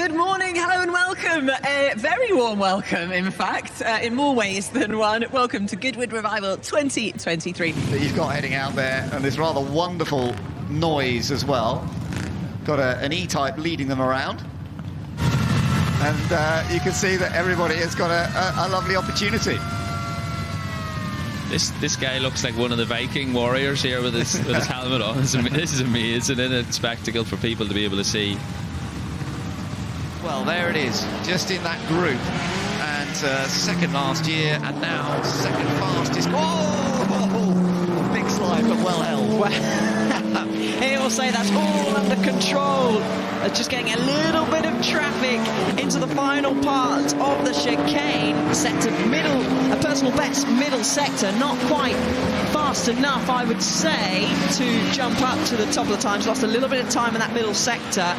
Good morning, hello and welcome. A very warm welcome, in fact, in more ways than one. Welcome to Goodwood Revival 2023. That you've got heading out there, and this rather wonderful noise as well. Got an E-Type leading them around. And you can see that everybody has got a lovely opportunity. This guy looks like one of the Viking warriors here with his helmet on. This is amazing, isn't it? Spectacle for people to be able to see. Well, there it is, just in that group, and second last year, and now second fastest. Oh, big slide, but well held. Well, he will say that's all under control. Just getting a little bit of traffic into the final part of the chicane. Sector middle, a personal best middle sector, not quite fast enough, I would say, to jump up to the top of the times. Lost a little bit of time in that middle sector.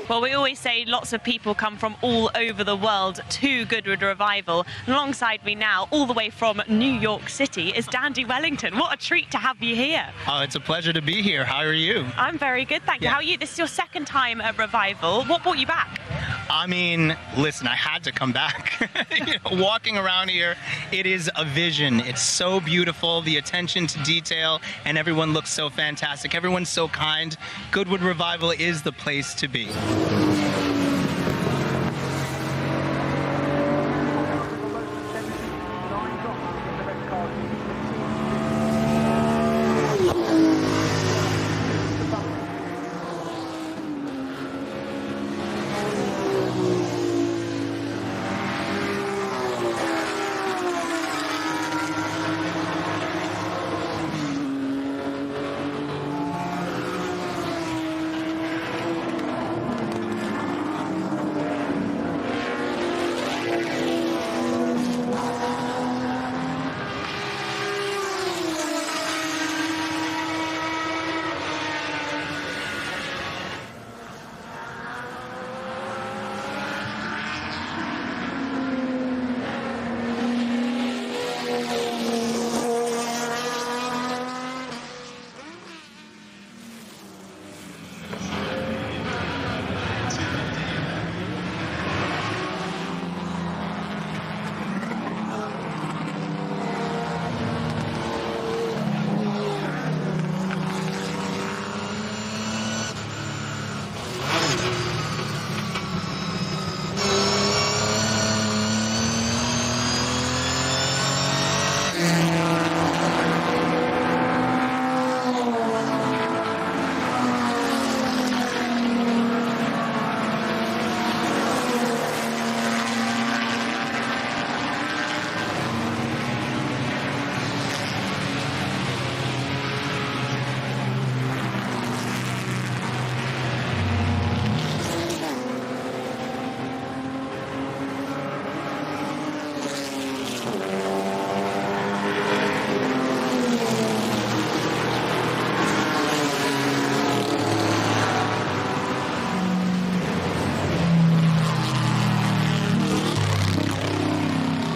Well, we always say lots of people come from all over the world to Goodwood Revival. And alongside me now, all the way from New York City, is Dandy Wellington. What a treat to have you here. Oh, it's a pleasure to be here. How are you? I'm very good, thank you. How are you? This is your second time at Revival. What brought you back? I mean, listen, I had to come back. Walking around here, it is a vision. It's so beautiful, the attention to detail, and everyone looks so fantastic. Everyone's so kind. Goodwood Revival is the place to be.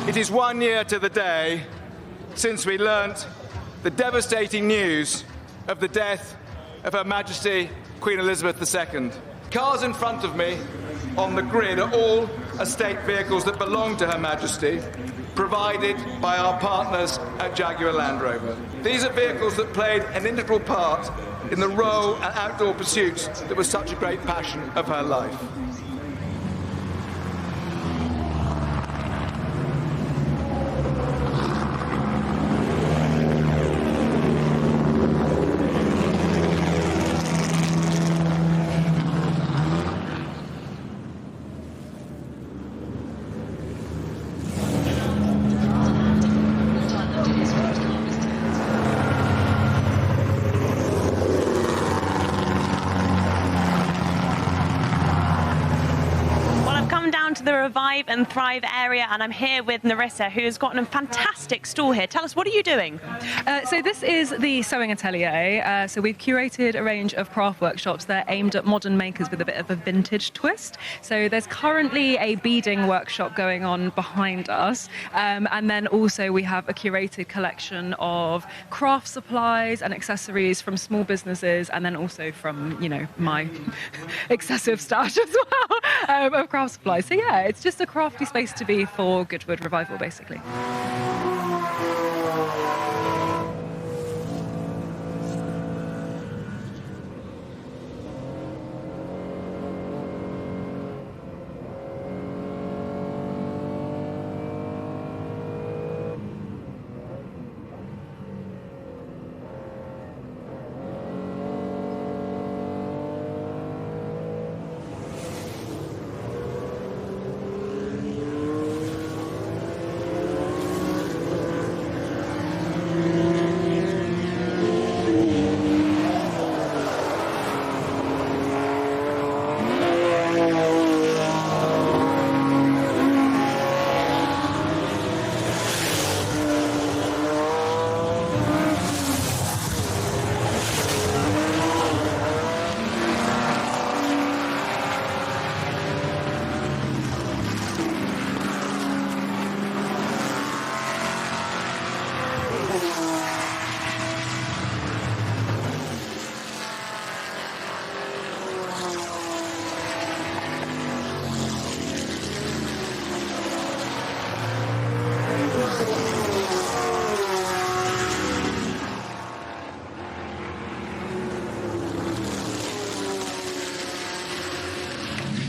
It is 1 year to the day since we learnt the devastating news of the death of Her Majesty Queen Elizabeth II. Cars in front of me on the grid are all estate vehicles that belong to Her Majesty, provided by our partners at Jaguar Land Rover. These are vehicles that played an integral part in the role and outdoor pursuits that was such a great passion of her life. The Revive and Thrive area, and I'm here with Narissa, who's got a fantastic stall here. Tell us, what are you doing? So this is the sewing atelier. So we've curated a range of craft workshops that are aimed at modern makers with a bit of a vintage twist. So there's currently a beading workshop going on behind us, and then also we have a curated collection of craft supplies and accessories from small businesses, and then also from, you know, my excessive stash as well of craft supplies. So yeah, it's just a crafty space to be for Goodwood Revival, basically.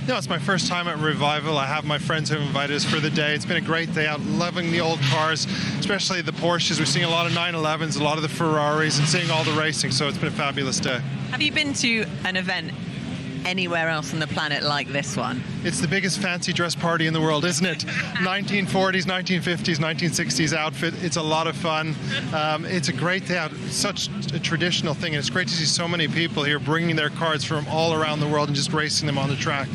No, it's my first time at Revival. I have my friends who invited us for the day. It's been a great day out, loving the old cars, especially the Porsches. We're seeing a lot of 911s, a lot of the Ferraris, and seeing all the racing, so it's been a fabulous day. Have you been to an event anywhere else on the planet like this one? It's the biggest fancy dress party in the world, isn't it? 1940s, 1950s, 1960s outfit. It's a lot of fun. It's a great day out. It's such a traditional thing, and it's great to see so many people here bringing their cars from all around the world and just racing them on the track.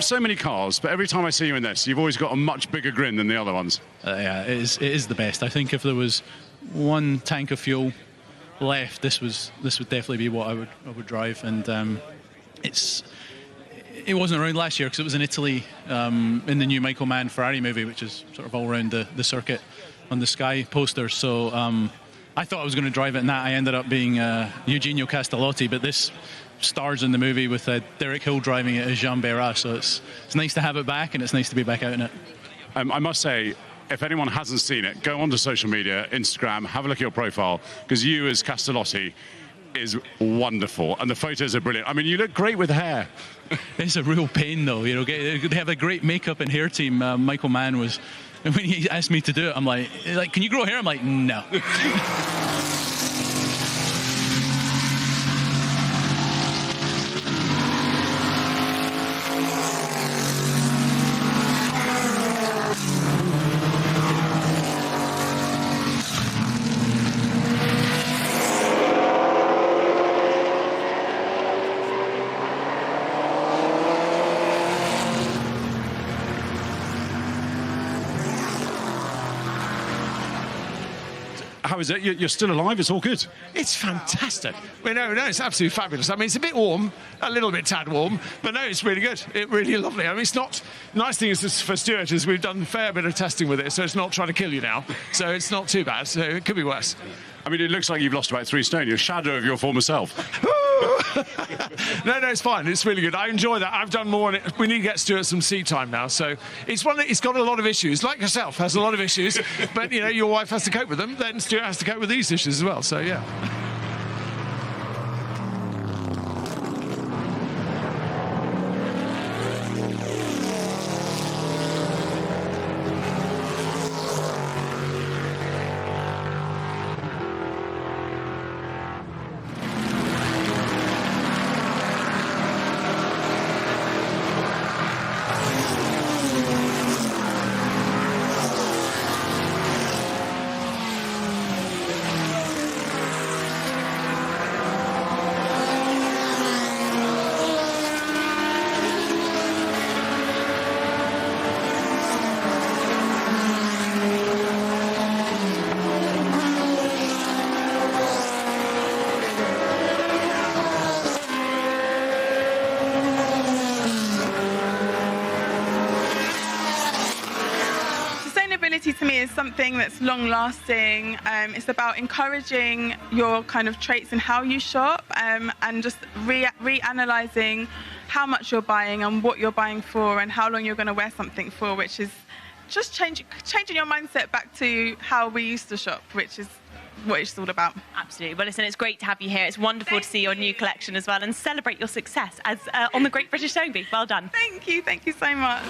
So many cars, but every time I see you in this, you've always got a much bigger grin than the other ones. Yeah, it is the best. I think if there was one tank of fuel left, this would definitely be what I would drive. And it wasn't around last year because it was in Italy in the new Michael Mann Ferrari movie, which is sort of all around the circuit on the Sky posters. So I thought I was going to drive it in that. I ended up being Eugenio Castellotti, but this stars in the movie with Derek Hill driving it as Jean Bérat, so it's nice to have it back, and it's nice to be back out in it. I must say, if anyone hasn't seen it, go onto social media, Instagram, have a look at your profile, because you as Castellotti is wonderful, and the photos are brilliant. I mean, you look great with hair. It's a real pain, though. You know, they have a great makeup and hair team. Michael Mann was, and when he asked me to do it, I'm like, can you grow hair? I'm like, no. How is it? You're still alive? It's all good? It's fantastic. Well, no, it's absolutely fabulous. I mean, it's a bit warm, a little bit tad warm, but no, it's really good. It's really lovely. I mean, it's not... Nice thing is this, for Stuart is we've done a fair bit of testing with it, so it's not trying to kill you now. So it's not too bad. So it could be worse. I mean, it looks like you've lost about 3 stone. You're a shadow of your former self. No, it's fine. It's really good. I enjoy that. I've done more on it. We need to get Stuart some seat time now. So it's got a lot of issues. Like yourself, has a lot of issues. But, you know, your wife has to cope with them. Then Stuart has to cope with these issues as well. So, yeah. To me is something that's long lasting. It's about encouraging your kind of traits and how you shop, and just reanalyzing how much you're buying and what you're buying for and how long you're going to wear something for, which is just changing your mindset back to how we used to shop, which is what it's all about. Absolutely. Well, listen, it's great to have you here. It's wonderful to see your new collection as well and celebrate your success as on the Great British Sewing Bee. Well done. Thank you so much.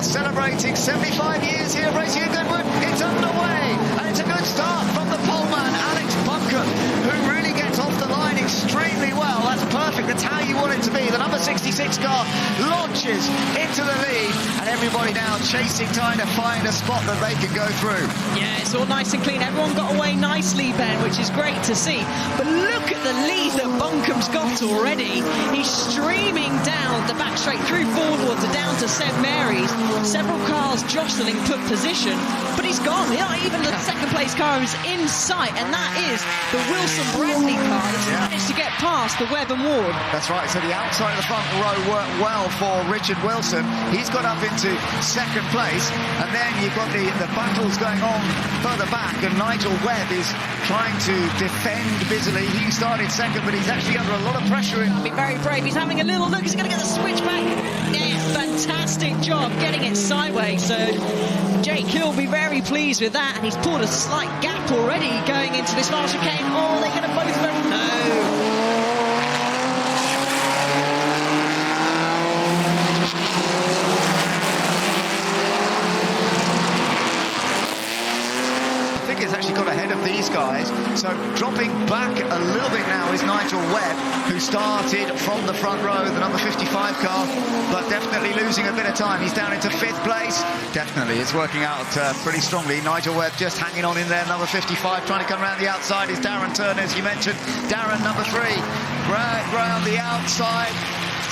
Celebrating 75 years here racing at Goodwood. It's underway, and it's a good start from the poleman, Alex Bunkum, who really gets off the line extremely well. That's perfect. That's how you want it to be. The number 66 car launches into the lead, and everybody now chasing, trying to find a spot that they can go through. Yeah, it's all nice and clean. Everyone got away nicely, Ben, which is great to see. But look at the lead that Bunkum's got already. He's streaming down the back straight through Fordwoods down to St Mary's. Several cars jostling for position, but he's gone. Not even the second place car is in sight, and that is the Wilson Bradley car that's managed to get past the Webb and Ward. That's right, so the outside of the front row worked well for Richard Wilson. He's got up into second place, and then you've got the battles going on further back, and Nigel Webb is trying to defend busily. He started second, but he's actually under a lot of pressure. Be very brave. He's having a little look. He's going to get the switchback. Yeah, fantastic job getting it sideways. So Jake Hill will be very pleased with that, and he's pulled a slight gap already going into this last chicane. Oh, they're going to both go. No. actually got ahead of these guys. So dropping back a little bit now is Nigel Webb, who started from the front row, the number 55 car, but definitely losing a bit of time. He's down into 5th place. Definitely, it's working out pretty strongly. Nigel Webb just hanging on in there, number 55, trying to come around the outside is Darren Turner, as you mentioned. Darren, number 3, round the outside.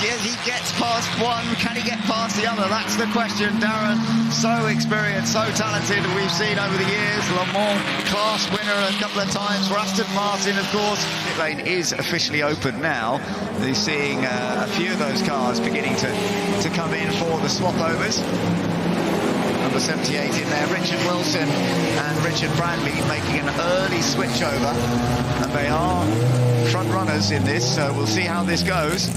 Yes, he gets past one. Can he get past the other? That's the question. Darren, so experienced, so talented. We've seen over the years, Le Mans class winner a couple of times for Aston Martin, of course. Pit lane is officially open now. We're seeing a few of those cars beginning to come in for the swap overs. Number 78 in there, Richard Wilson and Richard Bradley making an early switch over, and they are front runners in this, so we'll see how this goes.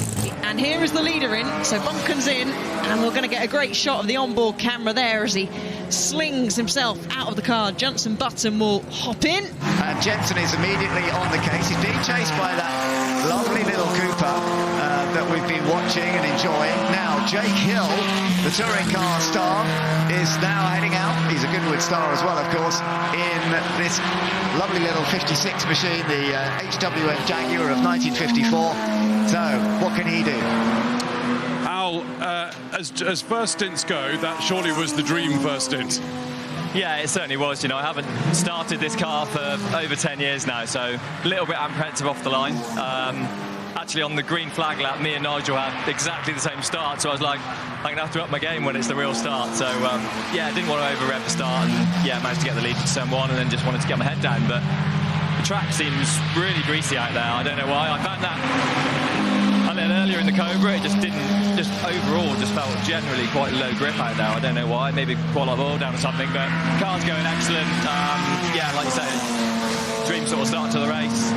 And here is the leader in, so Bunkin's in, and we're going to get a great shot of the onboard camera there as he slings himself out of the car. Jenson Button will hop in. And Jenson is immediately on the case. He's being chased by that lovely little Cooper that we've been watching and enjoying. Now, Jake Hill, the touring car star, is now heading out. He's a Goodwood star as well, of course, in this lovely little 56 machine, the HWM Jaguar of 1954. So, what can he do? Al, as first stints go, that surely was the dream first stint. Yeah, it certainly was. You know, I haven't started this car for over 10 years now, so a little bit apprehensive off the line. Actually, on the green flag lap, me and Nigel had exactly the same start, so I was like, I'm going to have to up my game when it's the real start. So, yeah, I didn't want to over-rev the start, and yeah, managed to get the lead to turn 1, and then just wanted to get my head down. But the track seems really greasy out there. I don't know why. I found that a little earlier in the Cobra. It just overall felt generally quite low grip out there. I don't know why. Maybe quite a lot of oil down or something, but car's going excellent. Yeah, like you say, dream sort of start to the race.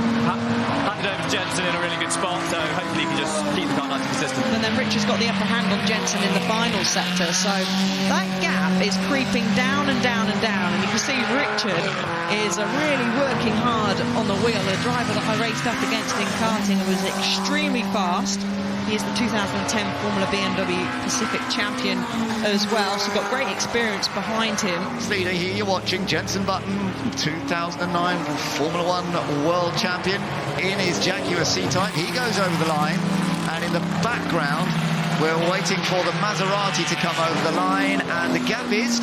Handed over to Jenson in a really good spot, so hopefully he can just keep the car nice and consistent. And then Richard's got the upper hand on Jenson in the final sector, so that gap is creeping down and down and down, and you can see Richard is really working hard on the wheel. A driver that I raced up against in karting and was extremely fast. He is the 2010 Formula BMW Pacific champion as well, so got great experience behind him. Leader here, you're watching Jenson Button, 2009 Formula 1 world champion in his Jaguar C-Type. He goes over the line, and in the background, we're waiting for the Maserati to come over the line, and the gap is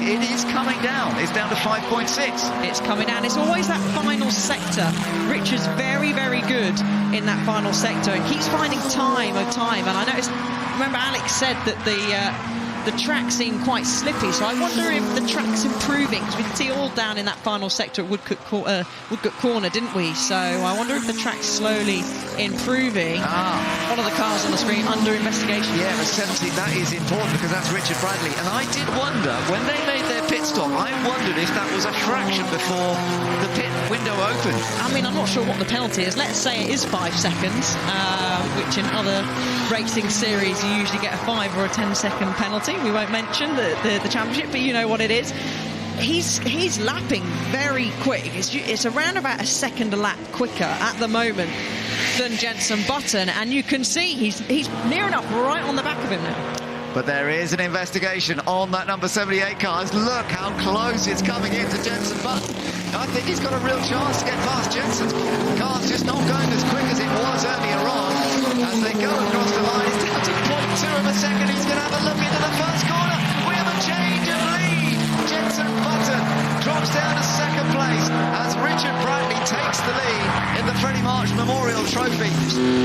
coming down. It's down to 5.6. It's coming down. It's always that final sector. Richard's very, very good in that final sector and keeps finding time. And I noticed, remember Alex said that the track seemed quite slippy, so I wonder if the track's improving, because we can see all down in that final sector at Woodcote Corner, didn't we? So I wonder if the track's slowly improving. One of the cars on the screen under investigation. Yeah, the 70, that is important, because that's Richard Bradley. And I did wonder, when they made their pit stop, I wondered if that was a fraction before the pit window opened. I mean, I'm not sure what the penalty is. Let's say it is 5 seconds, which in other racing series you usually get a 5 or a 10-second penalty. We won't mention the championship, but you know what it is. He's lapping very quick. It's around about a second a lap quicker at the moment than Jenson Button, and you can see he's near enough right on the back of him now. But there is an investigation on that number 78 car. Look how close it's coming into Jenson Button. I think he's got a real chance to get past Jenson's car's just not going as quick as it was earlier on. As they go across the line, it's down to 0.2 of a second. He's going to have a look into the first corner. We have a change of lead. Jenson Button drops down to second place as Richard Bradley takes the lead in the Freddie March Memorial Trophy.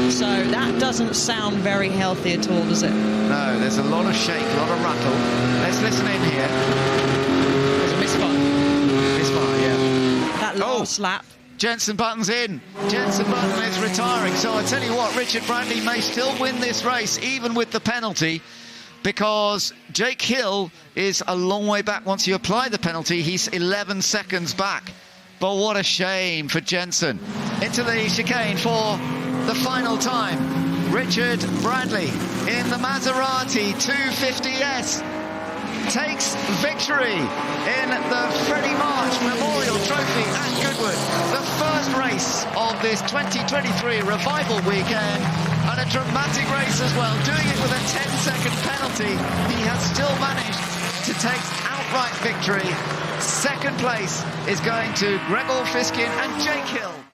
So that doesn't sound very healthy at all, does it? No, there's a lot of shake, a lot of rattle. Let's listen in here. There's a misfire. Misfire, yeah. That last lap. Jenson Button's in. Jenson Button is retiring. So I tell you what, Richard Bradley may still win this race, even with the penalty, because Jake Hill is a long way back. Once you apply the penalty, he's 11 seconds back. But what a shame for Jenson. Into the chicane for the final time. Richard Bradley in the Maserati 250S takes victory in the Freddie March Memorial Trophy at Goodwood. The first race of this 2023 Revival weekend, and a dramatic race as well. Doing it with a 10-second penalty, he has still managed to take out outright victory. Second place is going to Gregor Fiskin and Jake Hill.